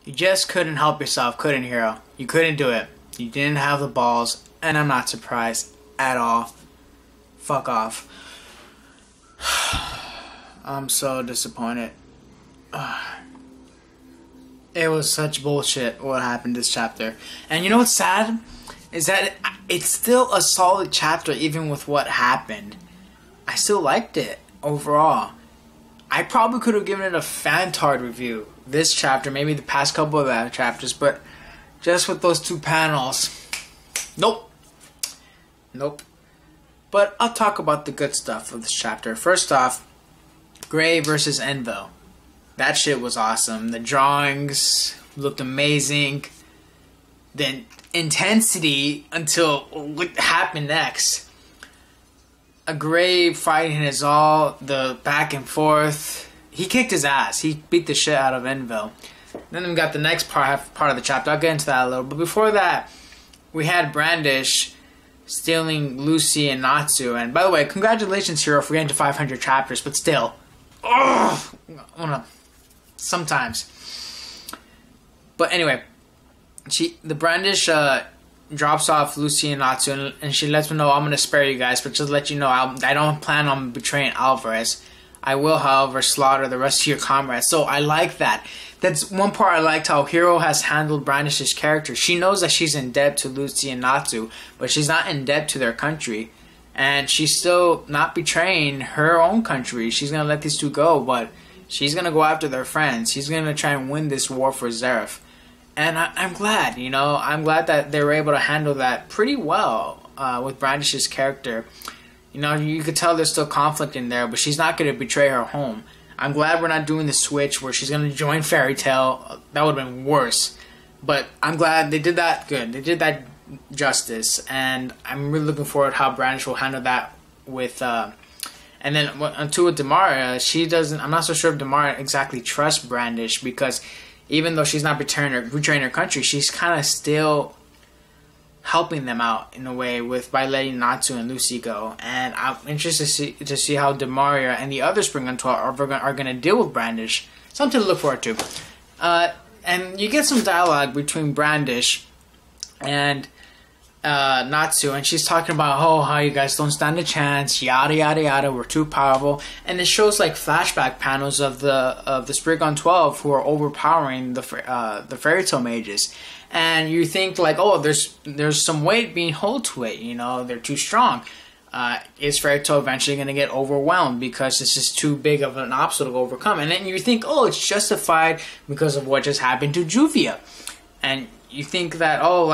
You just couldn't help yourself, couldn't Hiro? You couldn't do it. You didn't have the balls, and I'm not surprised at all. Fuck off. I'm so disappointed. It was such bullshit what happened this chapter. And you know what's sad? Is that it's still a solid chapter even with what happened. I still liked it overall. I probably could have given it a Fantard review. This chapter, maybe the past couple of that chapters, but just with those two panels, nope. But I'll talk about the good stuff of this chapter. First off, Gray versus Envil. That shit was awesome. The drawings looked amazing. The intensity until what happened next. A Gray fighting his all, the back and forth. He kicked his ass. He beat the shit out of Envil. Then we got the next part of the chapter. I'll get into that a little. But before that, we had Brandish stealing Lucy and Natsu. And by the way, congratulations, Hiro, for getting to 500 chapters. But still, sometimes. But anyway, the Brandish drops off Lucy and Natsu, and she lets me know, I'm going to spare you guys, but just let you know, I don't plan on betraying Alvarez. I will, however, slaughter the rest of your comrades. So I like that. That's one part I liked, how Hiro has handled Brandish's character. She knows that she's in debt to Lucy and Natsu, but she's not in debt to their country. And she's still not betraying her own country. She's going to let these two go, but she's going to go after their friends. She's going to try and win this war for Zeref. And I'm glad, you know, I'm glad that they were able to handle that pretty well with Brandish's character. You know, you could tell there's still conflict in there, but she's not going to betray her home. I'm glad we're not doing the switch where she's going to join Fairy Tail. That would have been worse. But I'm glad they did that good. They did that justice. And I'm really looking forward to how Brandish will handle that with... and then, until with Demaria, she doesn't... I'm not so sure if Demaria exactly trusts Brandish, because even though she's not betraying her country, she's kind of still helping them out in a way by letting Natsu and Lucy go. And I'm interested to see how Demaria and the other Spring on 12 are going to deal with Brandish. Something to look forward to. And you get some dialogue between Brandish and Natsu, and she's talking about how you guys don't stand a chance, yada yada yada, we're too powerful. And it shows like flashback panels of the Sprig on 12 who are overpowering the Fairy Tail mages. And you think like, oh, there's some weight being held to it, you know, they're too strong. Is Fairy Tail eventually going to get overwhelmed because it's just too big of an obstacle to overcome? And then you think, oh, it's justified because of what just happened to Juvia. And you think that, oh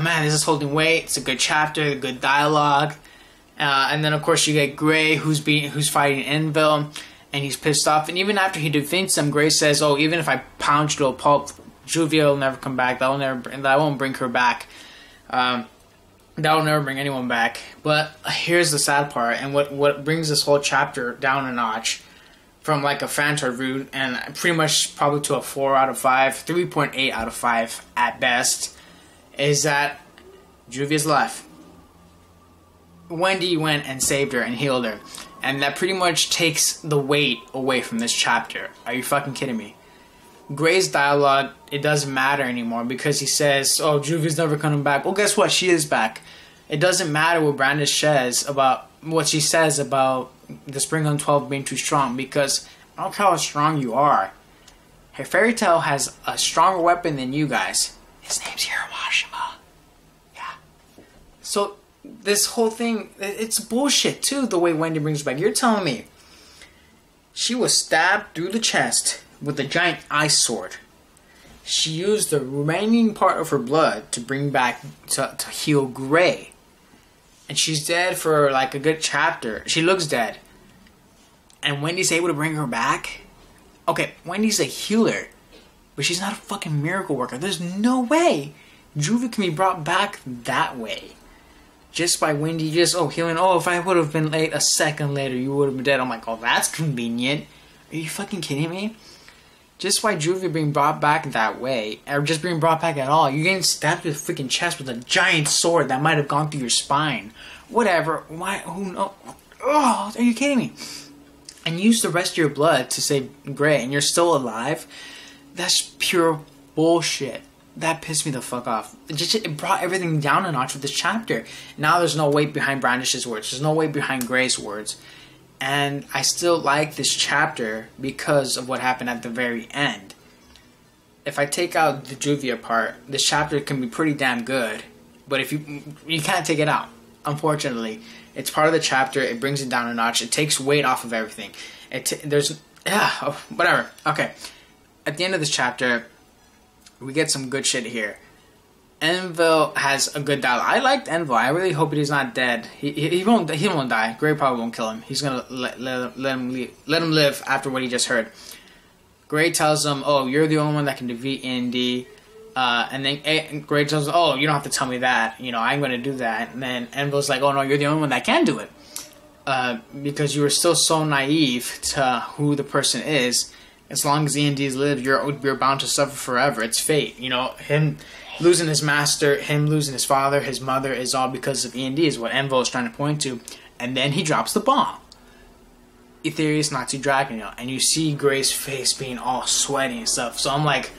man, this is holding weight, it's a good chapter, good dialogue. And then of course you get Gray who's fighting Envil, and he's pissed off. And even after he defeats him, Gray says, oh, even if I pound you to a pulp, Juvia will never come back. That won't bring her back. That will never bring anyone back. But here's the sad part, and what brings this whole chapter down a notch from like a Fantard review, and pretty much probably to a 4 out of 5, 3.8 out of 5 at best, is that Juvia's left. Wendy went and saved her and healed her. And that pretty much takes the weight away from this chapter. Are you fucking kidding me? Gray's dialogue, it doesn't matter anymore because he says, oh, Juvia's never coming back. Well, guess what? She is back. It doesn't matter what Brandish says about what she says about the Spring on 12 being too strong, because I don't care how strong you are. Her Fairy Tail has a stronger weapon than you guys. His name's Hiro. Yeah. So this whole thing, it's bullshit too, the way Wendy brings it back. You're telling me she was stabbed through the chest with a giant ice sword. She used the remaining part of her blood to bring back, to heal Gray. And she's dead for like a good chapter. She looks dead. And Wendy's able to bring her back? Okay, Wendy's a healer, but she's not a fucking miracle worker. There's no way Juvia can be brought back that way. Just by Wendy healing. Oh, if I would have been late a second later, you would have been dead. I'm like, oh, that's convenient. Are you fucking kidding me? Just by Juvia being brought back that way, or just being brought back at all, you're getting stabbed in the freaking chest with a giant sword that might have gone through your spine. Whatever. Why? Who knows? Oh, are you kidding me? And use the rest of your blood to save Gray, and you're still alive? That's pure bullshit. That pissed me the fuck off. It brought everything down a notch with this chapter. Now there's no weight behind Brandish's words. There's no weight behind Gray's words. And I still like this chapter because of what happened at the very end. If I take out the Juvia part, this chapter can be pretty damn good. But if you can't take it out, unfortunately. It's part of the chapter. It brings it down a notch. It takes weight off of everything. Whatever. Okay. At the end of this chapter, we get some good shit here. Envil has a good dialogue. I liked Envil. I really hope he's not dead. He won't die. Gray probably won't kill him. He's gonna let him live after what he just heard. Gray tells him, "Oh, you're the only one that can defeat Indy." And then Gray tells him, "Oh, you don't have to tell me that. You know, I'm gonna do that." And then Envil's like, "Oh no, you're the only one that can do it." Because you were still so naive to who the person is. As long as the Indies live, you're bound to suffer forever. It's fate. You know, him losing his master, him losing his father, his mother is all because of E&D is what Envil is trying to point to. And then he drops the bomb. Aetherius Natsu Dragonel. And you see Gray's face being all sweaty and stuff. So I'm like,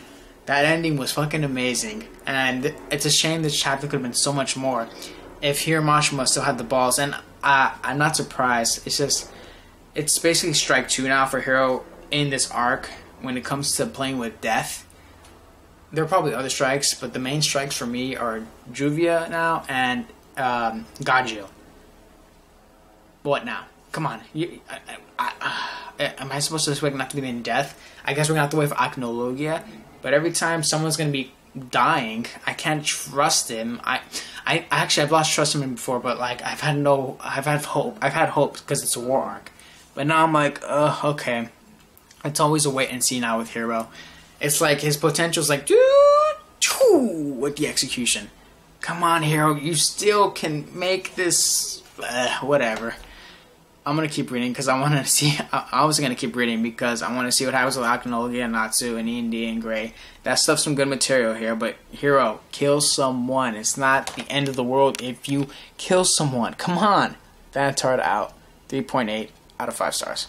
that ending was fucking amazing. And it's a shame this chapter could have been so much more if Hiro Mashima still had the balls. And I'm not surprised. It's just, it's basically strike 2 now for Hiro in this arc when it comes to playing with death. There are probably other strikes, but the main strikes for me are Juvia now and Gagio. What now? Come on. Am I supposed to expect not to be in death? I guess we're going to have to wait for Acnologia. But every time someone's going to be dying, I can't trust him. I've lost trust in him before, but like I've had hope because it's a war arc. But now I'm like, okay. It's always a wait and see now with Hiro. It's like his potential's like with the execution. Come on, Hiro, you still can make this. Whatever. I'm gonna keep reading because I want to see. I was gonna keep reading because I want to see what happens with Akinogi and Natsu and E&D and Gray. That stuff's some good material here. But Hiro, kill someone. It's not the end of the world if you kill someone. Come on. Vantard out. 3.8 out of 5 stars.